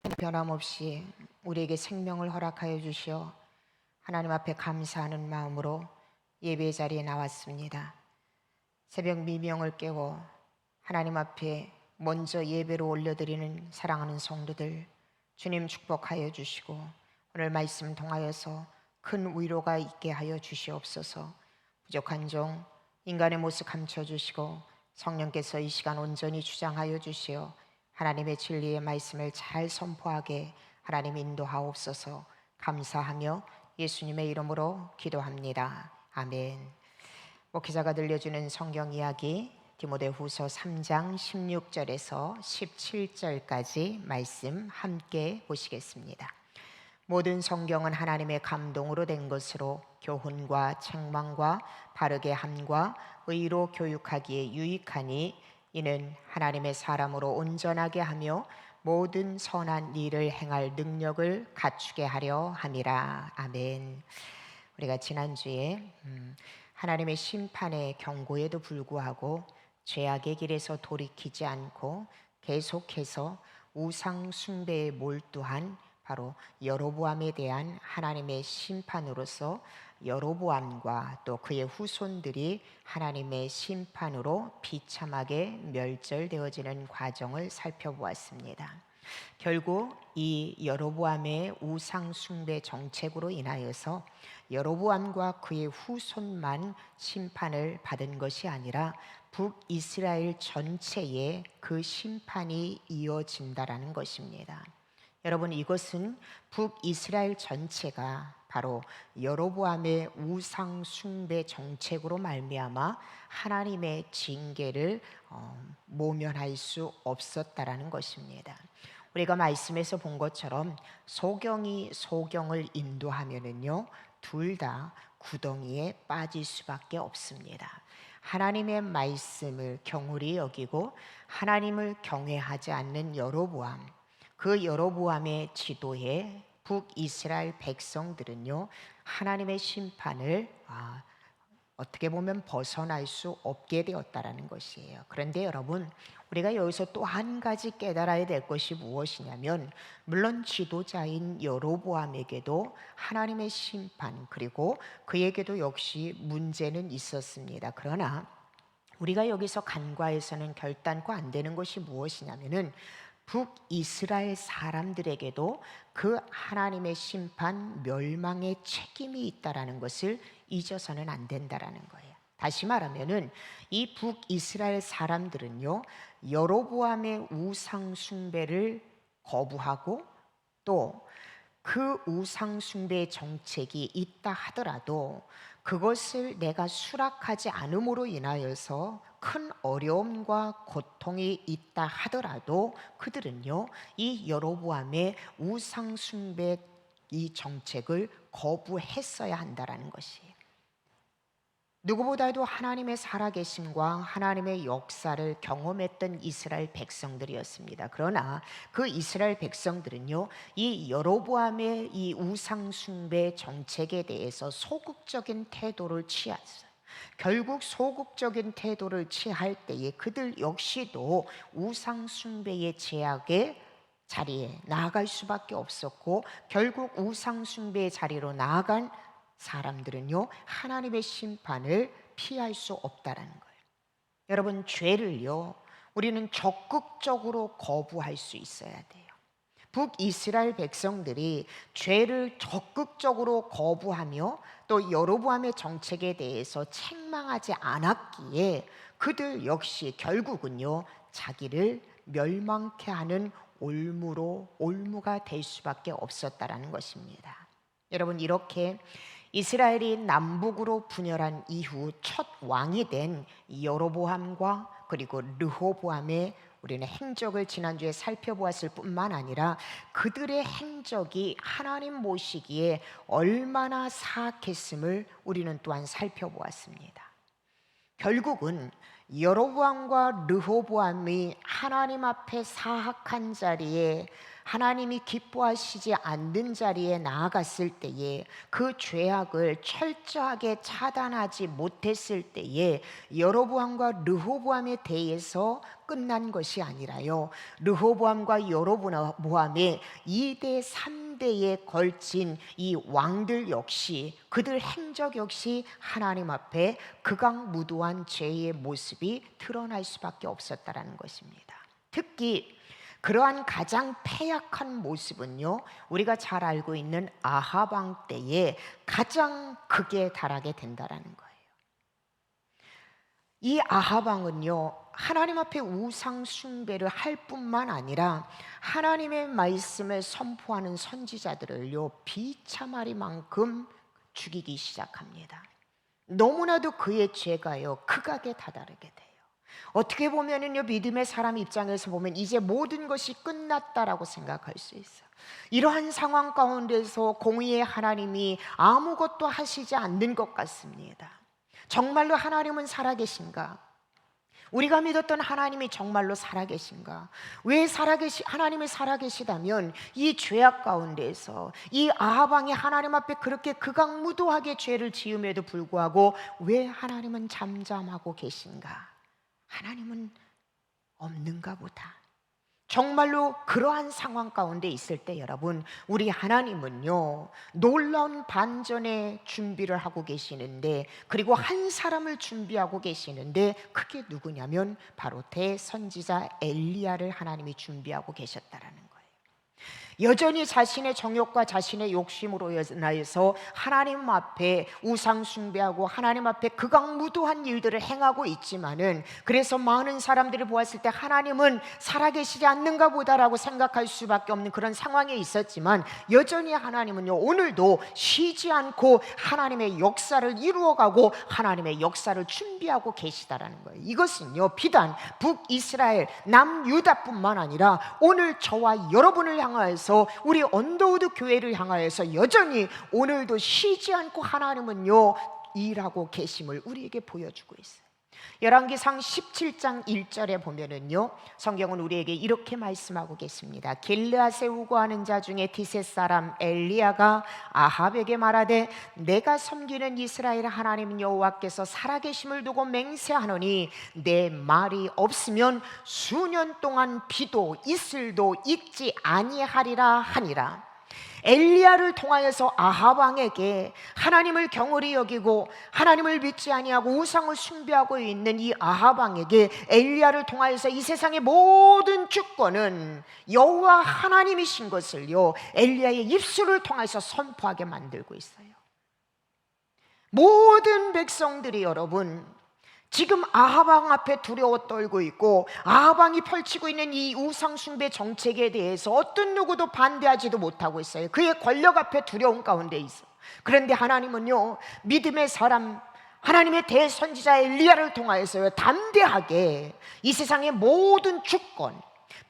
변함없이 우리에게 생명을 허락하여 주시어 하나님 앞에 감사하는 마음으로 예배 자리에 나왔습니다. 새벽 미명을 깨워 하나님 앞에 먼저 예배로 올려드리는 사랑하는 성도들, 주님 축복하여 주시고 오늘 말씀 통하여서 큰 위로가 있게 하여 주시옵소서. 부족한 종 인간의 모습 감춰주시고 성령께서 이 시간 온전히 주장하여 주시어 하나님의 진리의 말씀을 잘 선포하게 하나님 인도하옵소서. 감사하며 예수님의 이름으로 기도합니다. 아멘. 목회자가 들려주는 성경 이야기 디모데후서 3장 16절에서 17절까지 말씀 함께 보시겠습니다. 모든 성경은 하나님의 감동으로 된 것으로 교훈과 책망과 바르게 함과 의로 교육하기에 유익하니 이는 하나님의 사람으로 온전하게 하며 모든 선한 일을 행할 능력을 갖추게 하려 함이라. 아멘. 우리가 지난주에 하나님의 심판의 경고에도 불구하고 죄악의 길에서 돌이키지 않고 계속해서 우상 숭배에 몰두한 바로 여로보암에 대한 하나님의 심판으로서 여로보암과 또 그의 후손들이 하나님의 심판으로 비참하게 멸절되어지는 과정을 살펴보았습니다. 결국 이 여로보암의 우상 숭배 정책으로 인하여서 여로보암과 그의 후손만 심판을 받은 것이 아니라 북이스라엘 전체에 그 심판이 이어진다라는 것입니다. 여러분, 이것은 북이스라엘 전체가 바로 여로보암의 우상 숭배 정책으로 말미암아 하나님의 징계를 모면할 수 없었다라는 것입니다. 우리가 말씀에서 본 것처럼 소경이 소경을 인도하면은요, 둘 다 구덩이에 빠질 수밖에 없습니다. 하나님의 말씀을 경홀히 여기고 하나님을 경외하지 않는 여로보암, 그 여로보암의 지도에 북이스라엘 백성들은요, 하나님의 심판을 어떻게 보면 벗어날 수 없게 되었다라는 것이에요. 그런데 여러분, 우리가 여기서 또 한 가지 깨달아야 될 것이 무엇이냐면, 물론 지도자인 여로보암에게도 하나님의 심판, 그리고 그에게도 역시 문제는 있었습니다. 그러나 우리가 여기서 간과해서는 결단코 안 되는 것이 무엇이냐면은, 북이스라엘 사람들에게도 그 하나님의 심판, 멸망의 책임이 있다라는 것을 잊어서는 안 된다라는 거예요. 다시 말하면은 이 북이스라엘 사람들은요, 여로보암의 우상 숭배를 거부하고 또 그 우상 숭배의 정책이 있다 하더라도 그것을 내가 수락하지 않음으로 인하여서 큰 어려움과 고통이 있다 하더라도 그들은요, 이 여로보암의 우상 숭배 이 정책을 거부했어야 한다라는 것이에요. 누구보다도 하나님의 살아계심과 하나님의 역사를 경험했던 이스라엘 백성들이었습니다. 그러나 그 이스라엘 백성들은요, 이 여로보암의 이 우상 숭배 정책에 대해서 소극적인 태도를 취했어요. 결국 소극적인 태도를 취할 때에 그들 역시도 우상 숭배의 제약에 자리에 나아갈 수밖에 없었고, 결국 우상 숭배의 자리로 나아간 사람들은요, 하나님의 심판을 피할 수 없다라는 거예요. 여러분, 죄를요, 우리는 적극적으로 거부할 수 있어야 돼요. 북이스라엘 백성들이 죄를 적극적으로 거부하며 또 여로보암의 정책에 대해서 책망하지 않았기에 그들 역시 결국은요, 자기를 멸망케 하는 올무가 될 수밖에 없었다라는 것입니다. 여러분, 이렇게 이스라엘이 남북으로 분열한 이후 첫 왕이 된 여로보암과 그리고 르호보암의 우리는 행적을 지난주에 살펴보았을 뿐만 아니라 그들의 행적이 하나님 보시기에 얼마나 사악했음을 우리는 또한 살펴보았습니다. 결국은 여로보암과 르호보암이 하나님 앞에 사악한 자리에, 하나님이 기뻐하시지 않는 자리에 나아갔을 때에, 그 죄악을 철저하게 차단하지 못했을 때에 여로보암과 르호보암에 대해서 끝난 것이 아니라요, 르호보암과 여로보암의 2대 3대에 걸친 이 왕들 역시, 그들 행적 역시 하나님 앞에 극악무도한 죄의 모습이 드러날 수밖에 없었다라는 것입니다. 특히 그러한 가장 패약한 모습은요, 우리가 잘 알고 있는 아합 왕 때에 가장 극에 달하게 된다라는 거예요. 이 아합 왕은요, 하나님 앞에 우상 숭배를 할 뿐만 아니라 하나님의 말씀을 선포하는 선지자들을요, 비참하리만큼 죽이기 시작합니다. 너무나도 그의 죄가요, 극악에 다다르게 돼요. 어떻게 보면은요, 믿음의 사람 입장에서 보면 이제 모든 것이 끝났다라고 생각할 수 있어요. 이러한 상황 가운데서 공의의 하나님이 아무것도 하시지 않는 것 같습니다. 정말로 하나님은 살아계신가? 우리가 믿었던 하나님이 정말로 살아계신가? 왜 하나님이 살아계시다면 이 죄악 가운데서 이 아합 왕이 하나님 앞에 그렇게 극악무도하게 죄를 지음에도 불구하고 왜 하나님은 잠잠하고 계신가? 하나님은 없는가 보다. 정말로 그러한 상황 가운데 있을 때 여러분, 우리 하나님은요, 놀라운 반전의 준비를 하고 계시는데, 그리고 한 사람을 준비하고 계시는데, 그게 누구냐면 바로 대선지자 엘리야를 하나님이 준비하고 계셨다라는 거예요. 여전히 자신의 정욕과 자신의 욕심으로 인하여서 하나님 앞에 우상 숭배하고 하나님 앞에 극악무도한 일들을 행하고 있지만은, 그래서 많은 사람들이 보았을 때 하나님은 살아계시지 않는가 보다라고 생각할 수밖에 없는 그런 상황에 있었지만, 여전히 하나님은요, 오늘도 쉬지 않고 하나님의 역사를 이루어가고 하나님의 역사를 준비하고 계시다라는 거예요. 이것은요, 비단 북이스라엘 남유다뿐만 아니라 오늘 저와 여러분을 향하여서, 우리 언더우드 교회를 향하여서 여전히 오늘도 쉬지 않고 하나님은요, 일하고 계심을 우리에게 보여주고 있어요. 열왕기상 17장 1절에 보면은요, 성경은 우리에게 이렇게 말씀하고 계십니다. 길르앗에 우거하는 자 중에 디셋 사람 엘리야가 아합에게 말하되, 내가 섬기는 이스라엘 하나님 여호와께서 살아계심을 두고 맹세하노니 내 말이 없으면 수년 동안 비도 이슬도 익지 아니하리라 하니라. 엘리야를 통하여서 아합 왕에게 하나님을 경홀히 여기고 하나님을 믿지 아니하고 우상을 숭배하고 있는 이 아합 왕에게 엘리야를 통하여서 이 세상의 모든 주권은 여호와 하나님이신 것을요, 엘리야의 입술을 통해서 선포하게 만들고 있어요. 모든 백성들이 여러분, 지금 아합 왕 앞에 두려워 떨고 있고, 아합 왕이 펼치고 있는 이 우상 숭배 정책에 대해서 어떤 누구도 반대하지도 못하고 있어요. 그의 권력 앞에 두려움 가운데 있어. 그런데 하나님은요, 믿음의 사람 하나님의 대선지자 엘리야를 통하여서요, 담대하게 이 세상의 모든 주권,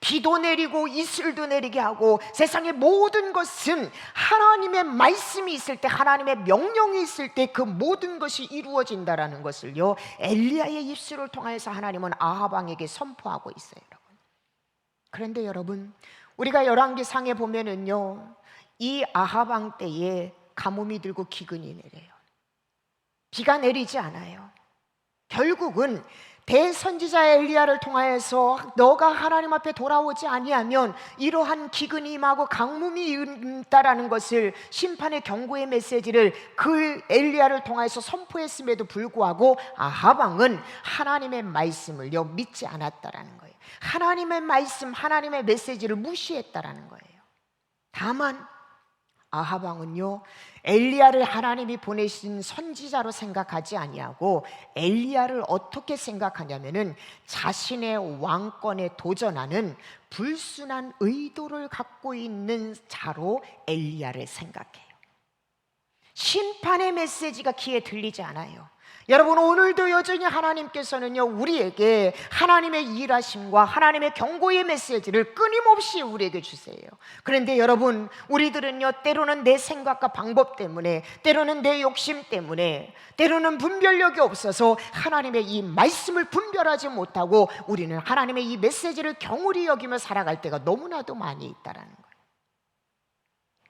비도 내리고 이슬도 내리게 하고 세상의 모든 것은 하나님의 말씀이 있을 때, 하나님의 명령이 있을 때 그 모든 것이 이루어진다라는 것을요, 엘리야의 입술을 통해서 하나님은 아합 왕에게 선포하고 있어요, 여러분. 그런데 여러분, 우리가 열왕기상에 보면은요, 이 아합 왕 때에 가뭄이 들고 기근이 내려요. 비가 내리지 않아요. 결국은 대선지자 엘리야를 통하여서 너가 하나님 앞에 돌아오지 아니하면 이러한 기근이 임하고 강물이 임다라는 것을, 심판의 경고의 메시지를 그 엘리야를 통하여서 선포했음에도 불구하고 아합 왕은 하나님의 말씀을요, 믿지 않았다라는 거예요. 하나님의 말씀, 하나님의 메시지를 무시했다라는 거예요. 다만 아합 왕은요, 엘리야를 하나님이 보내신 선지자로 생각하지 아니하고 엘리야를 어떻게 생각하냐면은 자신의 왕권에 도전하는 불순한 의도를 갖고 있는 자로 엘리야를 생각해요. 심판의 메시지가 귀에 들리지 않아요. 여러분, 오늘도 여전히 하나님께서는요, 우리에게 하나님의 일하심과 하나님의 경고의 메시지를 끊임없이 우리에게 주세요. 그런데 여러분, 우리들은요, 때로는 내 생각과 방법 때문에, 때로는 내 욕심 때문에, 때로는 분별력이 없어서 하나님의 이 말씀을 분별하지 못하고 우리는 하나님의 이 메시지를 경홀히 여기며 살아갈 때가 너무나도 많이 있다라는 거예요.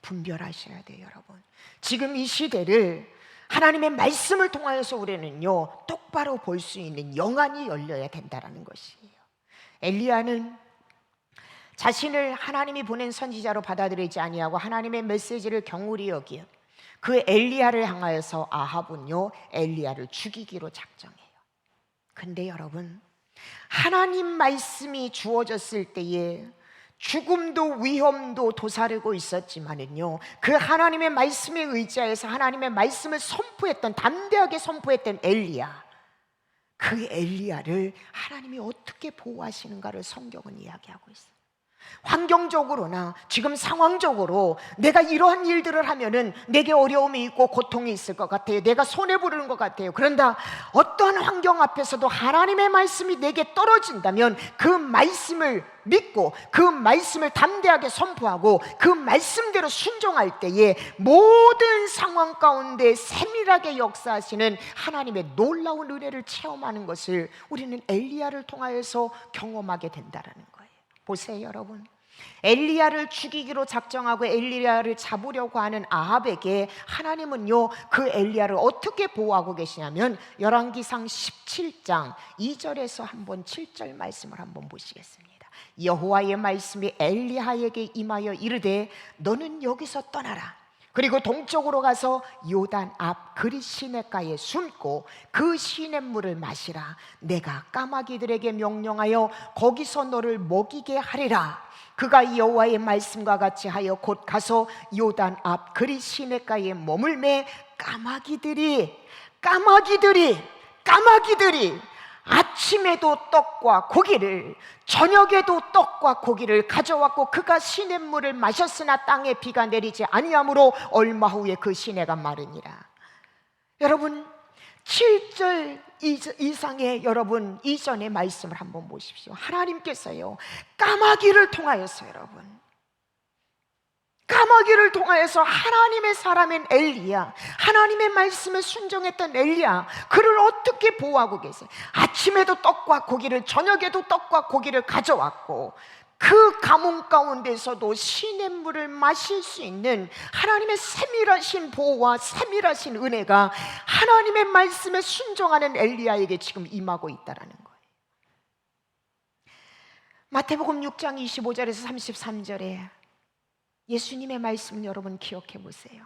분별하셔야 돼요, 여러분. 지금 이 시대를 하나님의 말씀을 통하여서 우리는요, 똑바로 볼 수 있는 영안이 열려야 된다는 것이에요. 엘리야는 자신을 하나님이 보낸 선지자로 받아들이지 아니하고 하나님의 메시지를 경홀히 여기요, 그 엘리야를 향하여서 아합은요, 엘리야를 죽이기로 작정해요. 근데 여러분, 하나님 말씀이 주어졌을 때에 죽음도 위험도 도사리고 있었지만은요, 그 하나님의 말씀에 의지하여서 하나님의 말씀을 선포했던, 담대하게 선포했던 엘리야, 그 엘리야를 하나님이 어떻게 보호하시는가를 성경은 이야기하고 있어요. 환경적으로나 지금 상황적으로 내가 이러한 일들을 하면은 내게 어려움이 있고 고통이 있을 것 같아요. 내가 손해 부르는 것 같아요. 그런다 어떠한 환경 앞에서도 하나님의 말씀이 내게 떨어진다면 그 말씀을 믿고 그 말씀을 담대하게 선포하고 그 말씀대로 순종할 때에 모든 상황 가운데 세밀하게 역사하시는 하나님의 놀라운 은혜를 체험하는 것을 우리는 엘리야를 통하여서 경험하게 된다는 거예요. 보세요, 여러분. 엘리야를 죽이기로 작정하고 엘리야를 잡으려고 하는 아합에게 하나님은요, 그 엘리야를 어떻게 보호하고 계시냐면 열왕기상 17장 2절에서 한번 7절 말씀을 한번 보시겠습니다. 여호와의 말씀이 엘리야에게 임하여 이르되 너는 여기서 떠나라. 그리고 동쪽으로 가서 요단 앞 그릿 시냇가에 숨고 그 시냇물을 마시라. 내가 까마귀들에게 명령하여 거기서 너를 먹이게 하리라. 그가 여호와의 말씀과 같이 하여 곧 가서 요단 앞 그릿 시냇가에 머물매 까마귀들이 아침에도 떡과 고기를, 저녁에도 떡과 고기를 가져왔고 그가 시냇물을 마셨으나 땅에 비가 내리지 아니하므로 얼마 후에 그 시내가 마르니라. 여러분, 7절 이상의 여러분 이전의 말씀을 한번 보십시오. 하나님께서요, 까마귀를 통하여서 여러분, 까마귀를 통하여서 하나님의 사람인 엘리야, 하나님의 말씀에 순종했던 엘리야, 그를 어떻게 보호하고 계세요? 아침에도 떡과 고기를, 저녁에도 떡과 고기를 가져왔고 그 가뭄 가운데서도 시냇물을 마실 수 있는 하나님의 세밀하신 보호와 세밀하신 은혜가 하나님의 말씀에 순종하는 엘리야에게 지금 임하고 있다는 거예요. 마태복음 6장 25절에서 33절에 예수님의 말씀을 여러분 기억해 보세요.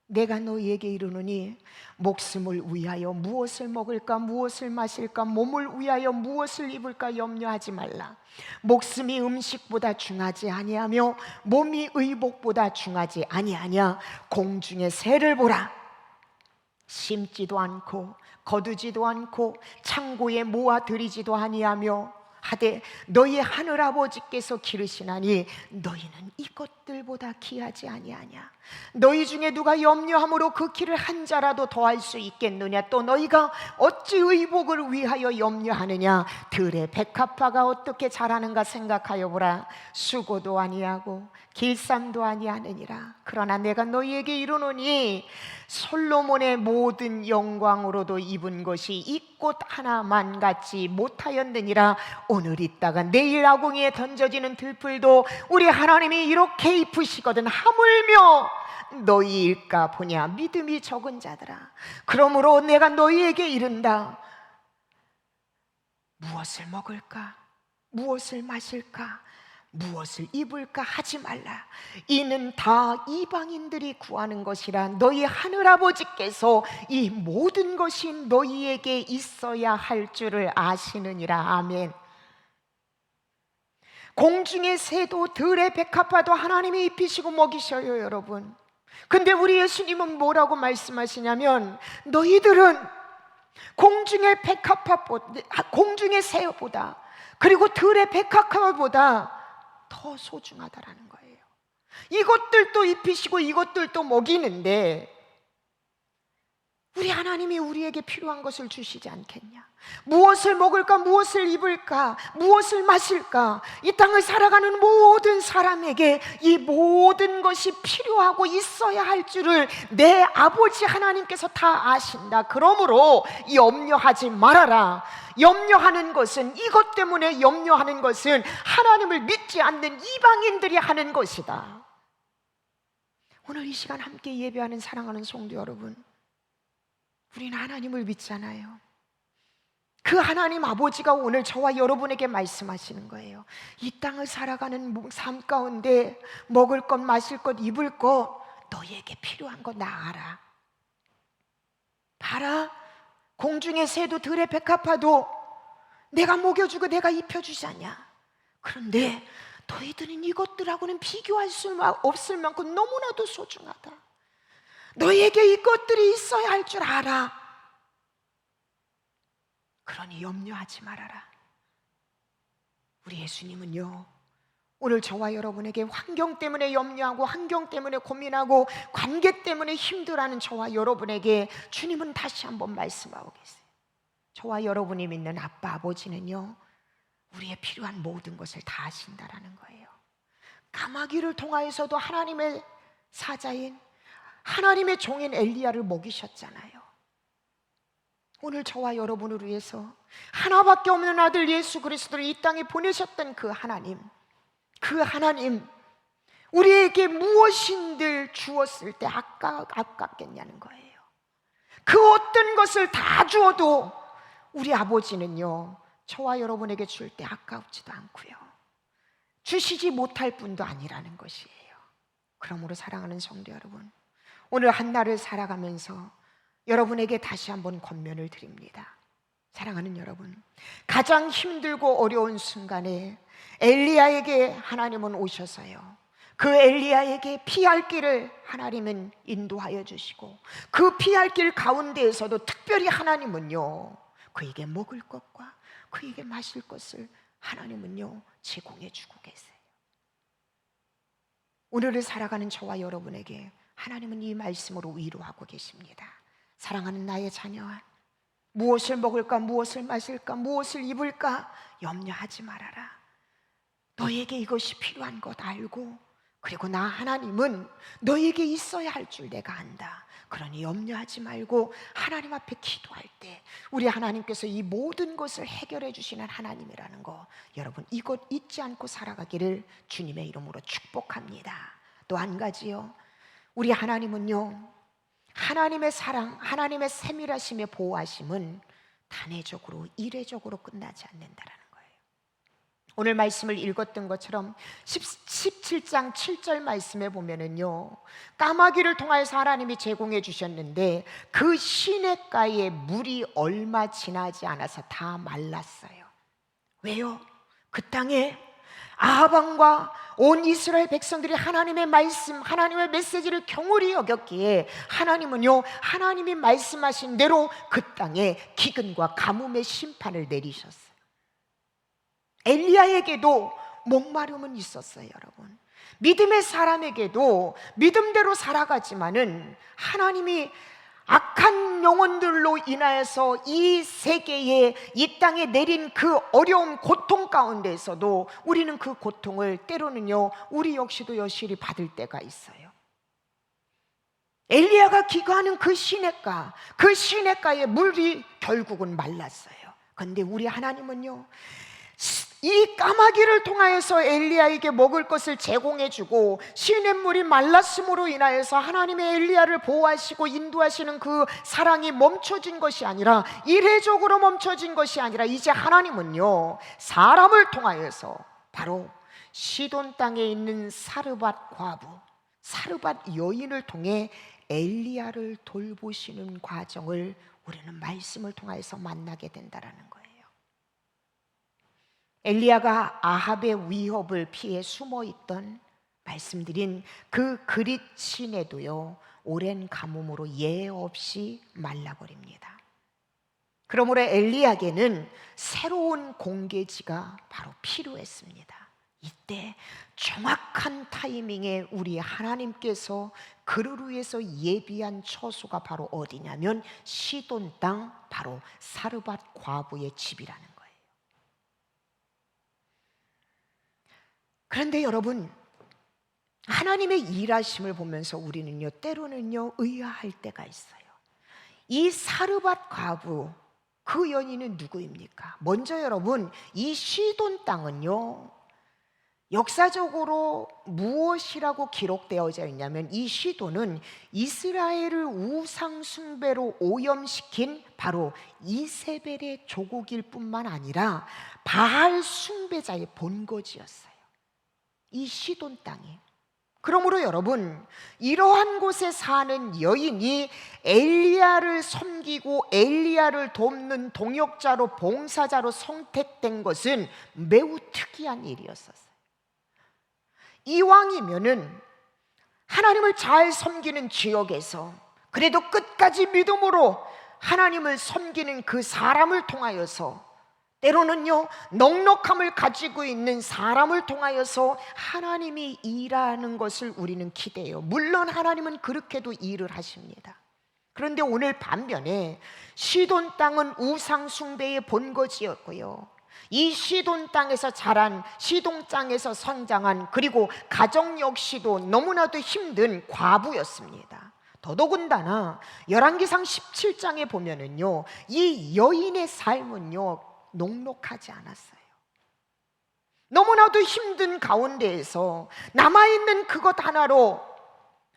내가 너희에게 이르노니 목숨을 위하여 무엇을 먹을까 무엇을 마실까 몸을 위하여 무엇을 입을까 염려하지 말라. 목숨이 음식보다 중하지 아니하며 몸이 의복보다 중하지 아니하냐. 공중의 새를 보라. 심지도 않고 거두지도 않고 창고에 모아 들이지도 아니하며 하되 너희 하늘아버지께서 기르시나니 너희는 이것들보다 귀하지 아니하냐. 너희 중에 누가 염려함으로 그 길을 한 자라도 더할 수 있겠느냐. 또 너희가 어찌 의복을 위하여 염려하느냐. 들의 백합화가 어떻게 자라는가 생각하여 보라. 수고도 아니하고 길쌈도 아니하느니라. 그러나 내가 너희에게 이르노니 솔로몬의 모든 영광으로도 입은 것이 이 꽃 하나만 같지 못하였느니라. 오늘 있다가 내일 아궁이에 던져지는 들풀도 우리 하나님이 이렇게 입으시거든 하물며 너희일까 보냐. 믿음이 적은 자들아, 그러므로 내가 너희에게 이른다. 무엇을 먹을까 무엇을 마실까 무엇을 입을까 하지 말라. 이는 다 이방인들이 구하는 것이라. 너희 하늘아버지께서 이 모든 것이 너희에게 있어야 할 줄을 아시느니라. 아멘. 공중의 새도 들의 백합화도 하나님이 입히시고 먹이셔요, 여러분. 근데 우리 예수님은 뭐라고 말씀하시냐면 너희들은 공중의 백합화보다, 공중의 새보다, 그리고 들의 백합화보다 더 소중하다라는 거예요. 이것들도 입히시고 이것들도 먹이는데 우리 하나님이 우리에게 필요한 것을 주시지 않겠냐? 무엇을 먹을까? 무엇을 입을까? 무엇을 마실까? 이 땅을 살아가는 모든 사람에게 이 모든 것이 필요하고 있어야 할 줄을 내 아버지 하나님께서 다 아신다. 그러므로 염려하지 말아라. 염려하는 것은, 이것 때문에 염려하는 것은 하나님을 믿지 않는 이방인들이 하는 것이다. 오늘 이 시간 함께 예배하는 사랑하는 성도 여러분, 우리는 하나님을 믿잖아요. 그 하나님 아버지가 오늘 저와 여러분에게 말씀하시는 거예요. 이 땅을 살아가는 삶 가운데 먹을 것, 마실 것, 입을 것, 너희에게 필요한 거 나 알아. 봐라, 공중의 새도 들의 백합화도 내가 먹여주고 내가 입혀주잖냐. 그런데 너희들은 이것들하고는 비교할 수 없을 만큼 너무나도 소중하다. 너희에게 이것들이 있어야 할 줄 알아. 그러니 염려하지 말아라. 우리 예수님은요, 오늘 저와 여러분에게 환경 때문에 염려하고 환경 때문에 고민하고 관계 때문에 힘들어하는 저와 여러분에게 주님은 다시 한번 말씀하고 계세요. 저와 여러분이 믿는 아빠 아버지는요, 우리의 필요한 모든 것을 다 아신다라는 거예요. 까마귀를 통하여서도 하나님의 사자인 하나님의 종인 엘리야를 먹이셨잖아요. 오늘 저와 여러분을 위해서 하나밖에 없는 아들 예수 그리스도를 이 땅에 보내셨던 그 하나님, 우리에게 무엇인들 주었을 때 아깝겠냐는 거예요. 그 어떤 것을 다 주어도 우리 아버지는요, 저와 여러분에게 줄 때 아깝지도 않고요, 주시지 못할 뿐도 아니라는 것이에요. 그러므로 사랑하는 성도 여러분, 오늘 한날을 살아가면서 여러분에게 다시 한번 권면을 드립니다. 사랑하는 여러분, 가장 힘들고 어려운 순간에 엘리야에게 하나님은 오셔서요, 그 엘리야에게 피할 길을 하나님은 인도하여 주시고, 그 피할 길 가운데에서도 특별히 하나님은요, 그에게 먹을 것과 그에게 마실 것을 하나님은요 제공해 주고 계세요. 오늘을 살아가는 저와 여러분에게 하나님은 이 말씀으로 위로하고 계십니다. 사랑하는 나의 자녀아, 무엇을 먹을까, 무엇을 마실까, 무엇을 입을까 염려하지 말아라. 너에게 이것이 필요한 것 알고, 그리고 나 하나님은 너에게 있어야 할 줄 내가 안다. 그러니 염려하지 말고 하나님 앞에 기도할 때 우리 하나님께서 이 모든 것을 해결해 주시는 하나님이라는 거, 여러분 이것 잊지 않고 살아가기를 주님의 이름으로 축복합니다. 또 한 가지요, 우리 하나님은요, 하나님의 사랑, 하나님의 세밀하심의 보호하심은 단회적으로 이례적으로 끝나지 않는다라는 거예요. 오늘 말씀을 읽었던 것처럼 17장 7절 말씀에 보면은요, 까마귀를 통하여서 하나님이 제공해 주셨는데 그 시냇가에 물이 얼마 지나지 않아서 다 말랐어요. 왜요? 그 땅에 아합 왕과 온 이스라엘 백성들이 하나님의 말씀, 하나님의 메시지를 경홀히 여겼기에 하나님은요, 하나님이 말씀하신 대로 그 땅에 기근과 가뭄의 심판을 내리셨어요. 엘리야에게도 목마름은 있었어요, 여러분. 믿음의 사람에게도 믿음대로 살아가지만은 하나님이 악한 영혼들로 인하여서 이 세계에, 이 땅에 내린 그 어려움, 고통 가운데에서도 우리는 그 고통을 때로는요, 우리 역시도 여실히 받을 때가 있어요. 엘리야가 기거하는 그 시냇가의 물이 결국은 말랐어요. 그런데 우리 하나님은요, 이 까마귀를 통하여서 엘리야에게 먹을 것을 제공해주고 시냇물이 말랐음으로 인하여서 하나님의 엘리야를 보호하시고 인도하시는 그 사랑이 멈춰진 것이 아니라, 이례적으로 멈춰진 것이 아니라, 이제 하나님은요, 사람을 통하여서 바로 시돈 땅에 있는 사르밧 과부, 사르밧 여인을 통해 엘리야를 돌보시는 과정을 우리는 말씀을 통해서 만나게 된다라는 거예요. 엘리야가 아합의 위협을 피해 숨어있던, 말씀드린 그 그릿 시내도요, 오랜 가뭄으로 예외 없이 말라버립니다. 그러므로 엘리야에게는 새로운 공개지가 바로 필요했습니다. 이때 정확한 타이밍에 우리 하나님께서 그를 위해서 예비한 처소가 바로 어디냐면 시돈 땅, 바로 사르밧 과부의 집이라는 거예요. 그런데 여러분, 하나님의 일하심을 보면서 우리는요, 때로는요 의아할 때가 있어요. 이 사르밧 과부, 그 여인은 누구입니까? 먼저 여러분, 이 시돈 땅은요 역사적으로 무엇이라고 기록되어져 있냐면, 이 시돈은 이스라엘을 우상 숭배로 오염시킨 바로 이세벨의 조국일 뿐만 아니라 바알 숭배자의 본거지였어요, 이 시돈 땅이. 그러므로 여러분, 이러한 곳에 사는 여인이 엘리야를 섬기고 엘리야를 돕는 동역자로, 봉사자로 선택된 것은 매우 특이한 일이었었어요. 이왕이면은 하나님을 잘 섬기는 지역에서 그래도 끝까지 믿음으로 하나님을 섬기는 그 사람을 통하여서, 때로는요 넉넉함을 가지고 있는 사람을 통하여서 하나님이 일하는 것을 우리는 기대해요. 물론 하나님은 그렇게도 일을 하십니다. 그런데 오늘 반면에 시돈 땅은 우상 숭배의 본거지였고요, 이 시돈 땅에서 자란, 시돈 땅에서 성장한, 그리고 가정 역시도 너무나도 힘든 과부였습니다. 더더군다나 열왕기상 17장에 보면은요, 이 여인의 삶은요 녹록하지 않았어요. 너무나도 힘든 가운데에서 남아있는 그것 하나로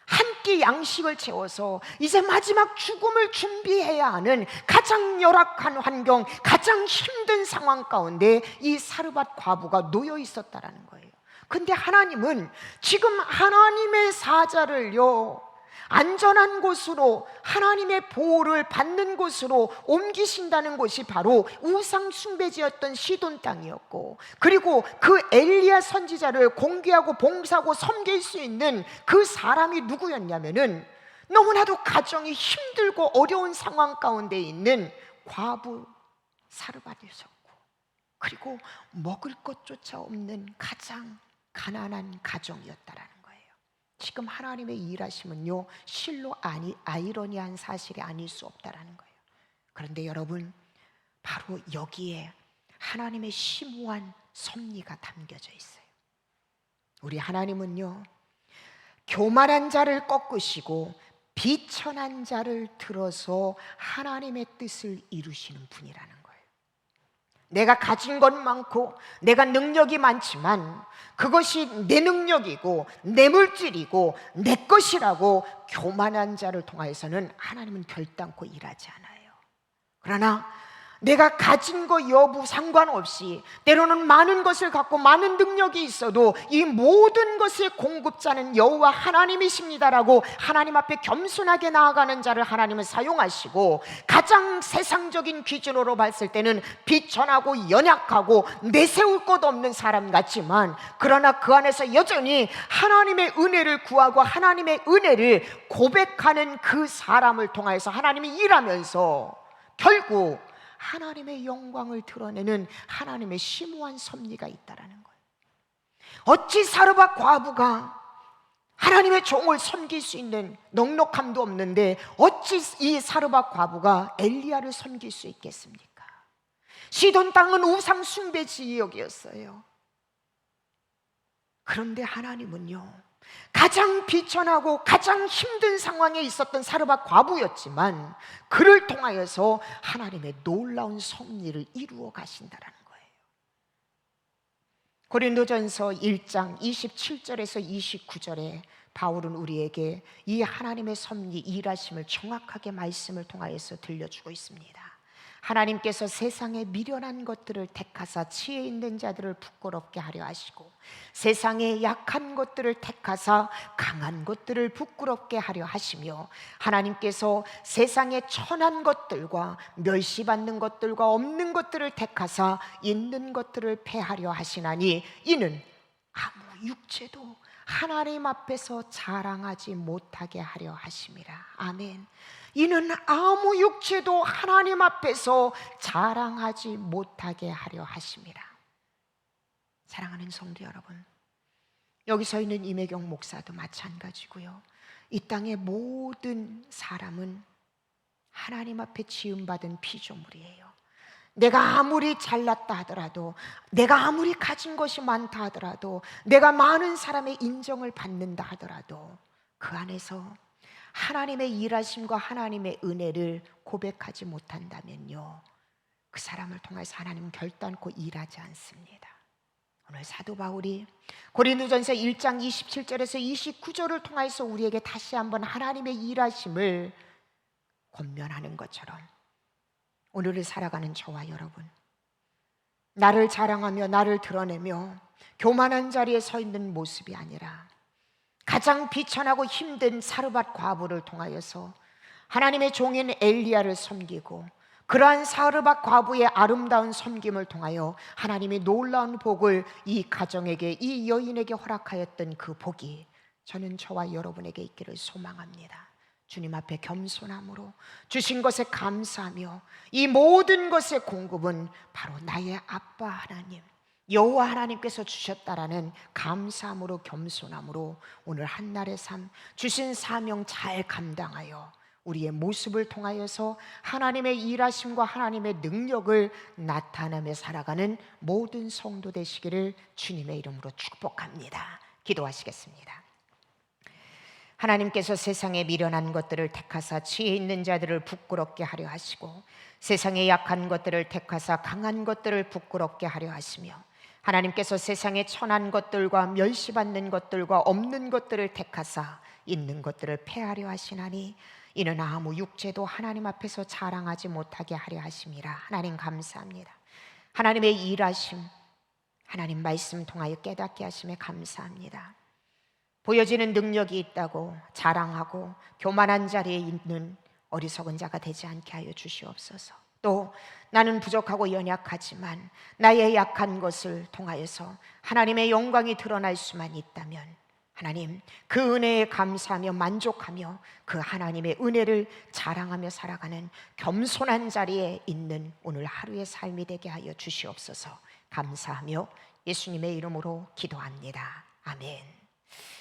한 끼 양식을 채워서 이제 마지막 죽음을 준비해야 하는 가장 열악한 환경, 가장 힘든 상황 가운데 이 사르밧 과부가 놓여 있었다라는 거예요. 근데 하나님은 지금 하나님의 사자를요 안전한 곳으로, 하나님의 보호를 받는 곳으로 옮기신다는 곳이 바로 우상 숭배지였던 시돈 땅이었고, 그리고 그 엘리야 선지자를 공개하고 봉사하고 섬길 수 있는 그 사람이 누구였냐면은 너무나도 가정이 힘들고 어려운 상황 가운데 있는 과부 사르밧이었고, 그리고 먹을 것조차 없는 가장 가난한 가정이었다라는 거예요. 지금 하나님의 일하심은요 실로 아이러니한 사실이 아닐 수 없다라는 거예요. 그런데 여러분, 바로 여기에 하나님의 심오한 섭리가 담겨져 있어요. 우리 하나님은요 교만한 자를 꺾으시고 비천한 자를 들어서 하나님의 뜻을 이루시는 분이라는 거예요. 내가 가진 것 많고 내가 능력이 많지만 그것이 내 능력이고 내 물질이고 내 것이라고 교만한 자를 통하여서는 하나님은 결단코 일하지 않아요. 그러나 내가 가진 것 여부 상관없이, 때로는 많은 것을 갖고 많은 능력이 있어도 이 모든 것의 공급자는 여호와 하나님이십니다라고 하나님 앞에 겸손하게 나아가는 자를 하나님은 사용하시고, 가장 세상적인 기준으로 봤을 때는 비천하고 연약하고 내세울 것 없는 사람 같지만, 그러나 그 안에서 여전히 하나님의 은혜를 구하고 하나님의 은혜를 고백하는 그 사람을 통해서 하나님이 일하면서 결국 하나님의 영광을 드러내는 하나님의 심오한 섭리가 있다라는 거예요. 어찌 사르밧 과부가 하나님의 종을 섬길 수 있는 넉넉함도 없는데 어찌 이 사르밧 과부가 엘리야를 섬길 수 있겠습니까? 시돈 땅은 우상 숭배 지역이었어요. 그런데 하나님은요 가장 비천하고 가장 힘든 상황에 있었던 사르밧 과부였지만 그를 통하여서 하나님의 놀라운 섭리를 이루어 가신다는 거예요. 고린도전서 1장 27절에서 29절에 바울은 우리에게 이 하나님의 섭리 일하심을 정확하게 말씀을 통하여서 들려주고 있습니다. 하나님께서 세상의 미련한 것들을 택하사 지혜 있는 자들을 부끄럽게 하려 하시고, 세상의 약한 것들을 택하사 강한 것들을 부끄럽게 하려 하시며, 하나님께서 세상의 천한 것들과 멸시받는 것들과 없는 것들을 택하사 있는 것들을 패하려 하시나니, 이는 아무 육체도 하나님 앞에서 자랑하지 못하게 하려 하심이라. 아멘. 이는 아무 육체도 하나님 앞에서 자랑하지 못하게 하려 하심이라. 사랑하는 성도 여러분, 여기 서 있는 임혜경 목사도 마찬가지고요. 이 땅의 모든 사람은 하나님 앞에 지음받은 피조물이에요. 내가 아무리 잘났다 하더라도, 내가 아무리 가진 것이 많다 하더라도, 내가 많은 사람의 인정을 받는다 하더라도 그 안에서 하나님의 일하심과 하나님의 은혜를 고백하지 못한다면요, 그 사람을 통해서 하나님은 결단코 일하지 않습니다. 오늘 사도 바울이 고린도전서 1장 27절에서 29절을 통해서 우리에게 다시 한번 하나님의 일하심을 권면하는 것처럼, 오늘을 살아가는 저와 여러분, 나를 자랑하며 나를 드러내며 교만한 자리에 서 있는 모습이 아니라 가장 비천하고 힘든 사르밧 과부를 통하여서 하나님의 종인 엘리야를 섬기고, 그러한 사르밧 과부의 아름다운 섬김을 통하여 하나님이 놀라운 복을 이 가정에게, 이 여인에게 허락하였던 그 복이 저는 저와 여러분에게 있기를 소망합니다. 주님 앞에 겸손함으로 주신 것에 감사하며, 이 모든 것의 공급은 바로 나의 아빠 하나님, 여호와 하나님께서 주셨다라는 감사함으로, 겸손함으로 오늘 한날의 삶, 주신 사명 잘 감당하여 우리의 모습을 통하여서 하나님의 일하심과 하나님의 능력을 나타내며 살아가는 모든 성도 되시기를 주님의 이름으로 축복합니다. 기도하시겠습니다. 하나님께서 세상에 미련한 것들을 택하사 지혜 있는 자들을 부끄럽게 하려 하시고, 세상에 약한 것들을 택하사 강한 것들을 부끄럽게 하려 하시며, 하나님께서 세상에 천한 것들과 멸시받는 것들과 없는 것들을 택하사 있는 것들을 폐하려 하시나니, 이는 아무 육체도 하나님 앞에서 자랑하지 못하게 하려 하심이라. 하나님 감사합니다. 하나님의 일하심, 하나님 말씀 통하여 깨닫게 하심에 감사합니다. 보여지는 능력이 있다고 자랑하고 교만한 자리에 있는 어리석은 자가 되지 않게 하여 주시옵소서. 또 나는 부족하고 연약하지만 나의 약한 것을 통하여서 하나님의 영광이 드러날 수만 있다면, 하나님 그 은혜에 감사하며 만족하며 그 하나님의 은혜를 자랑하며 살아가는 겸손한 자리에 있는 오늘 하루의 삶이 되게 하여 주시옵소서. 감사하며 예수님의 이름으로 기도합니다. 아멘.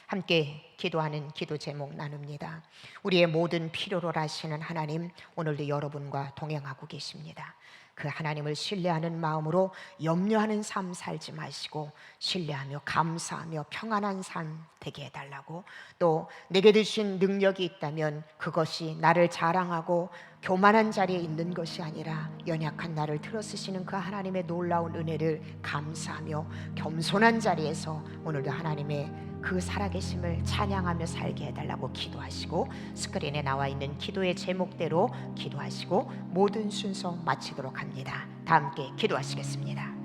함께 기도하는 기도 제목 나눕니다. 우리의 모든 필요로 하시는 하나님, 오늘도 여러분과 동행하고 계십니다. 그 하나님을 신뢰하는 마음으로 염려하는 삶 살지 마시고, 신뢰하며 감사하며 평안한 삶 되게 해달라고, 또 내게 주신 능력이 있다면 그것이 나를 자랑하고 교만한 자리에 있는 것이 아니라 연약한 나를 들어쓰시는 그 하나님의 놀라운 은혜를 감사하며 겸손한 자리에서 오늘도 하나님의 그 살아계심을 찬양하며 살게 해달라고 기도하시고, 스크린에 나와 있는 기도의 제목대로 기도하시고 모든 순서 마치도록 합니다. 다 함께 기도하시겠습니다.